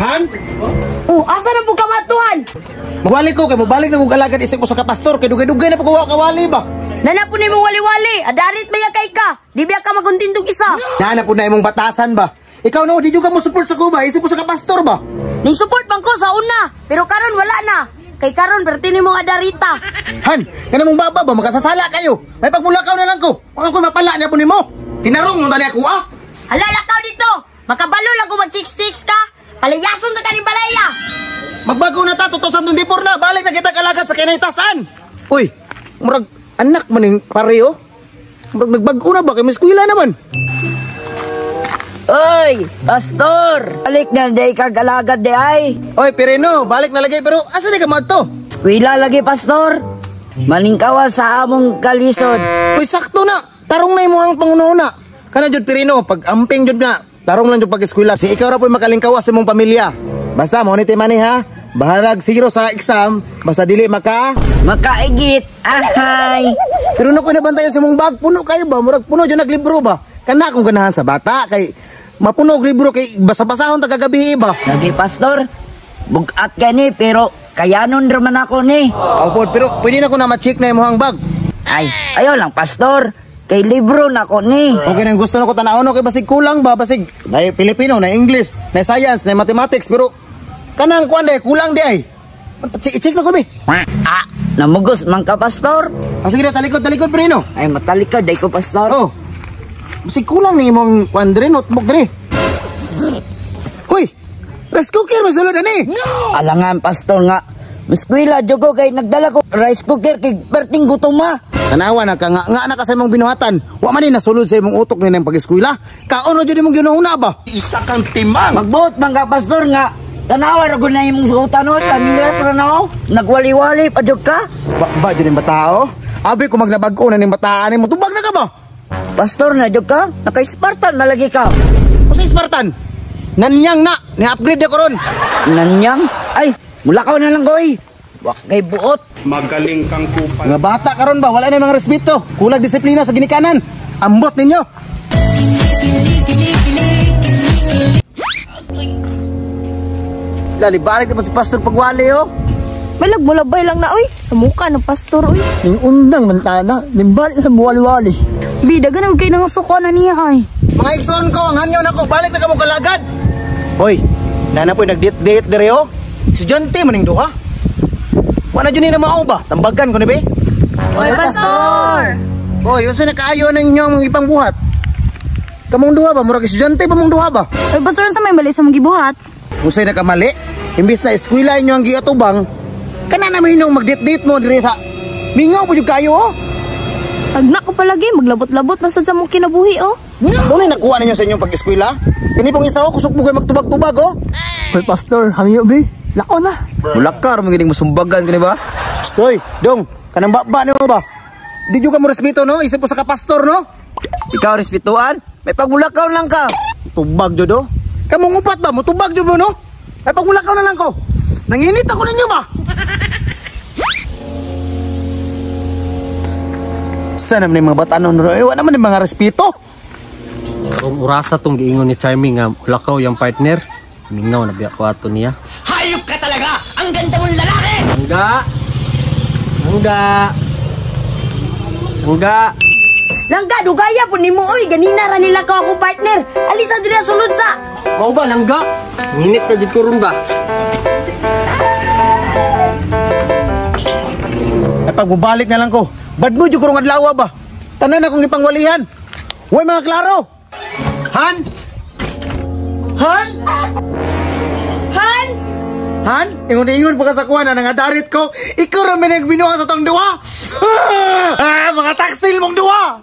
Han? Oh, asa na po kamatuhan? Magwali ko, kay mabalik na kong alagad isip ko sa kapastor, kay dugay-dugay na pagkawali ba? Nana po ni mong wali-wali, adarit ba ya kay ka? Di biya ka maguntindog isa. Nana po na imong batasan ba? Ikaw no, di juga mo support sa kuba, isip ko sa kapastor ba? Ning support man ko sa una, pero karon wala na. Kay karon perti ni mong adarita. Han, kana mong baba ba makasasala kayo? May pagmulakaw na lang ko. Wala ko mapala niya po nimo. Tinarong mo tali ako ah. Halala ka dito. Makabalo lang ko mag-chicks-chicks ka. Palayason ka kaning balaya. Magbago na ta 2024 na, balik na kita kalagad sa kinahitasan. Uy, murag anak maning pareho. Murag nagbago na ba kay eskwela naman? Oy, pastor! Balik na day kag alagad di ay. Oy, Pireno, balik na lagi pero asa ni ka madto? Eskwela lagi, pastor. Maningkawa sa among kalisod. Uy, sakto na. Tarong na imong pangununa. Kana jud Pireno, pag amping jud na. Tarong lang jud pag eskwela. Si ikaw ra po'y makalingkawas sa imong pamilya. Basta mo ni timani ha. Bahalag zero sa exam, basta dili makaigit. Ahay. Pero na ko nabantayan sa imong bag, puno kayo ba? Murag puno jud naglibro ba? Kana akong ganahan sa bata kay mapuno og libro kay basa-basahon ta kagabi ba? Lagi, pastor. Bugat ka ni pero kayanon raman ako ni. Opo, pero pwede na ko na ma-check na imong bag. Ay, ayaw lang, pastor. Kay libro na ko ni. Okay nang gusto na ko tanawon kay basig kulang ba? Basig na Pilipino, na English, na science, na mathematics pero kanang kuan day kulang di ay. I-check na ko mi. Ah, namugos man ka, pastor. Sige na talikod Pireno. Ay, matalikod day ko, pastor. Oh. Basig kulang ni imong kuan dire notebook dire. Hoy, rice cooker masulod ani. No! Alangan, pastor nga. Eskwela jogo kay nagdala ko rice cooker kay perting gutom ma. Tanawa na ka nga na ka sa imong binuhatan. Wa man ni nasulod sa imong utok ni nang pag-eskwela. Kaon ra jud imong ginahuna ba? Isa kang timang. Magbuot man ka, pastor nga. Tanawa ra gud na imong suotan no sa nilas ra no. Nagwali-wali pa jud ka. Ba jud imong tao? Abi ko maglabag-o na ning bataan nimo. Tubag na ka ba? Pastor na jud ka. Naka-Spartan malagi ka. Usa Spartan? Nanyang na, ni-upgrade ako ron. Nanyang? Ay, mula ka na lang koy. Wak kay buot. Magaling kang kupal. Mga bata karon ba, wala na mga respeto. Kulang disiplina sa ginikanan. Ambot ninyo. Balik naman si Pastor Pagwali oh. May nagmulabay lang na oy. Sa mukha ng pastor oy. Ning undang mantana, nimbalik sa buwali-wali. Bida ganang kay nang suko na niya ay. Mga igsoon ko, ang hanyaw na ko, balik na ka mo kalagad. Hoy, nana po'y nag-date dire oh. Si John T. maning duha. Wala dyan ni na mao ba? Tambagan ko ni be? Oy, pastor! Hoy, yun sa nakaayo na inyo ang ipang buhat. Kamong duha ba? Murag si John T. Pamong duha ba? Oy, pastor, sa may bali sa mga gibuhat? Usay na kamali. Imbis na eskwela inyo ang giatubang, kana naman yung mag-date mo dire sa mingaw po yung kayo oh. Tagna ko palagi, maglabot-labot na sa mong kinabuhi oh. Doon ay nakuha ninyo sa inyong pag-eskwela? Kini pong isa oh, kusok mo kayo magtubag-tubag oh. Hoy pastor, hangyo be. Lako na. Mulakar mo gining masumbagan kini ba? Stoy, dong, kanang baba nimo ba? Di juga mo respeto no, isip ko sa kapastor no. Ikaw respetuan? May pagmulakaw lang ka. Tubag jud oh. Kamong upat ba mo tubag jud mo no? May pagmulakaw na lang ko. Nanginit ako ninyo ba? Sana naman yung mga batanon ro. Ewan naman yung mga respeto. Kung urasa tong giingon ni Charming nga ulakaw yung partner, mingaw na biya ko ato niya. Hayop ka talaga! Ang ganda mong lalaki! Langga, dugaya po ni mo oy. Ganina ra nila ka ako partner. Alisa dira sulod sa. Mau ba langga? Nginit na jud ko ron ba? Ay pagbubalik na lang ko. Bad mo jud ko rong adlaw ba? Tanan akong ipangwalihan. Way mga klaro. Han? Han? Han! Han? Ingon-ingon pa ka sa kuha na nangadarit ko. Ikaw rin may nagbinuha sa tong duwa. Mga taksil mong duwa.